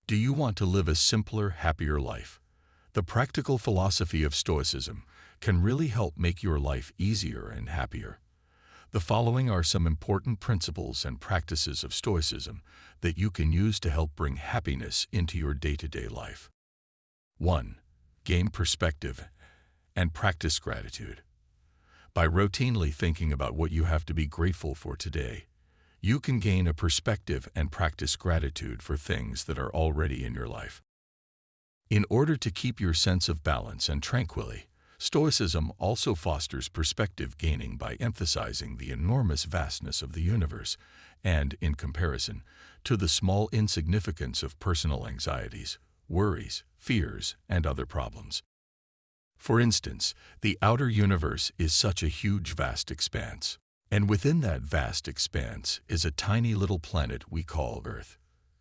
Do you want to live a simpler, happier life? The practical philosophy of Stoicism can really help make your life easier and happier. The following are some important principles and practices of Stoicism that you can use to help bring happiness into your day-to-day life. 1. Gain perspective and practice gratitude. By routinely thinking about what you have to be grateful for today, you can gain a perspective and practice gratitude for things that are already in your life. In order to keep your sense of balance and tranquility, Stoicism also fosters perspective gaining by emphasizing the enormous vastness of the universe and, in comparison, to the small insignificance of personal anxieties, worries, fears, and other problems. For instance, the outer universe is such a huge, vast expanse. And within that vast expanse is a tiny little planet we call Earth.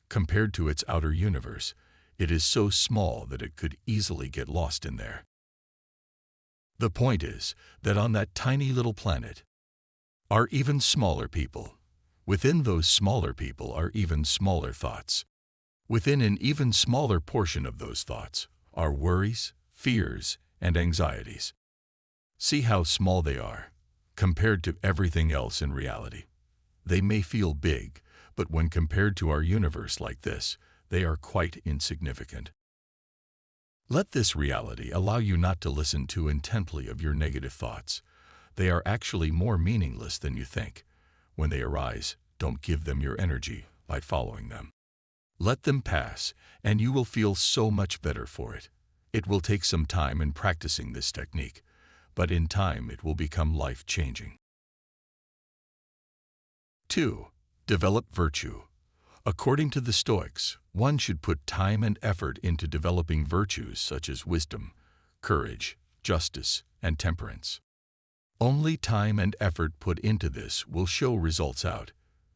Compared to its outer universe, it is so small that it could easily get lost in there. The point is that on that tiny little planet are even smaller people. Within those smaller people are even smaller thoughts. Within an even smaller portion of those thoughts are worries, fears, and anxieties. See how small they are compared to everything else in reality. They may feel big, but when compared to our universe like this, they are quite insignificant. Let this reality allow you not to listen too intently of your negative thoughts. They are actually more meaningless than you think. When they arise, don't give them your energy by following them. Let them pass, and you will feel so much better for it. It will take some time in practicing this technique, but in time it will become life-changing. 2. Develop virtue. According to the Stoics, one should put time and effort into developing virtues such as wisdom, courage, justice, and temperance. Only time and effort put into this will show results out.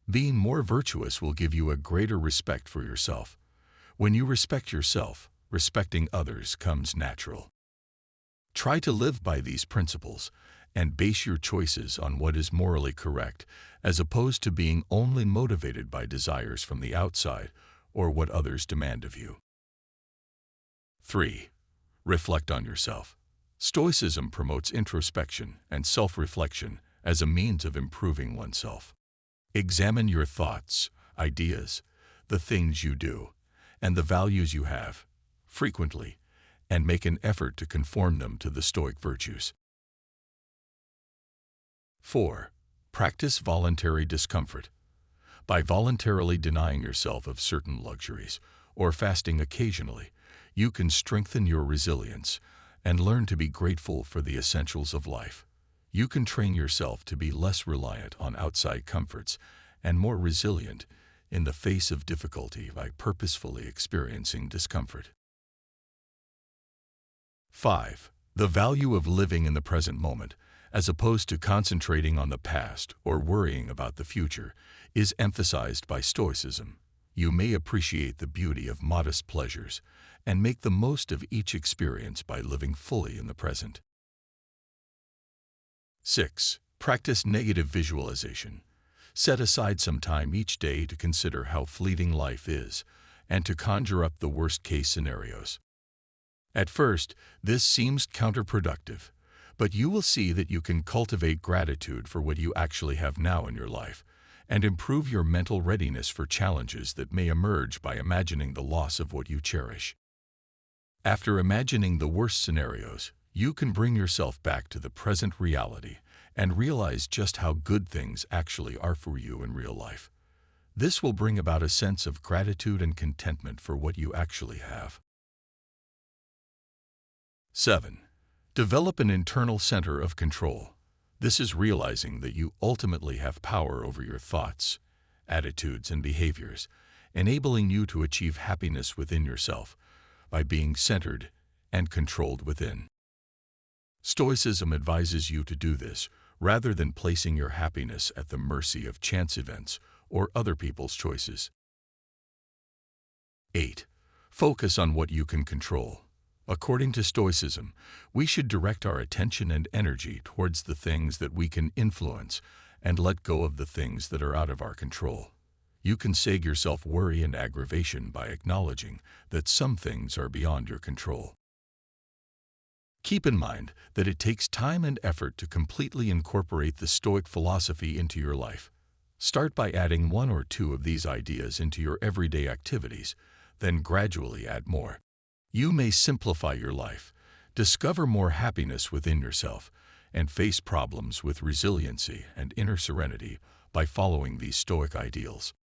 Being more virtuous will give you a greater respect for yourself. When you respect yourself, respecting others comes natural. Try to live by these principles and base your choices on what is morally correct, as opposed to being only motivated by desires from the outside or what others demand of you. 3. Reflect on yourself. Stoicism promotes introspection and self-reflection as a means of improving oneself. Examine your thoughts, ideas, the things you do, and the values you have, frequently, and make an effort to conform them to the Stoic virtues. 4. Practice voluntary discomfort. By voluntarily denying yourself of certain luxuries or fasting occasionally, you can strengthen your resilience and learn to be grateful for the essentials of life. You can train yourself to be less reliant on outside comforts and more resilient in the face of difficulty by purposefully experiencing discomfort. 5. The value of living in the present moment, as opposed to concentrating on the past or worrying about the future, is emphasized by Stoicism. You may appreciate the beauty of modest pleasures and make the most of each experience by living fully in the present. 6. Practice negative visualization. Set aside some time each day to consider how fleeting life is and to conjure up the worst-case scenarios. At first, this seems counterproductive, but you will see that you can cultivate gratitude for what you actually have now in your life and improve your mental readiness for challenges that may emerge by imagining the loss of what you cherish. After imagining the worst scenarios, you can bring yourself back to the present reality and realize just how good things actually are for you in real life. This will bring about a sense of gratitude and contentment for what you actually have. 7. Develop an internal center of control. This is realizing that you ultimately have power over your thoughts, attitudes, and behaviors, enabling you to achieve happiness within yourself by being centered and controlled within. Stoicism advises you to do this rather than placing your happiness at the mercy of chance events or other people's choices. 8. Focus on what you can control. According to Stoicism, we should direct our attention and energy towards the things that we can influence and let go of the things that are out of our control. You can save yourself worry and aggravation by acknowledging that some things are beyond your control. Keep in mind that it takes time and effort to completely incorporate the Stoic philosophy into your life. Start by adding one or two of these ideas into your everyday activities, then gradually add more. You may simplify your life, discover more happiness within yourself, and face problems with resiliency and inner serenity by following these Stoic ideals.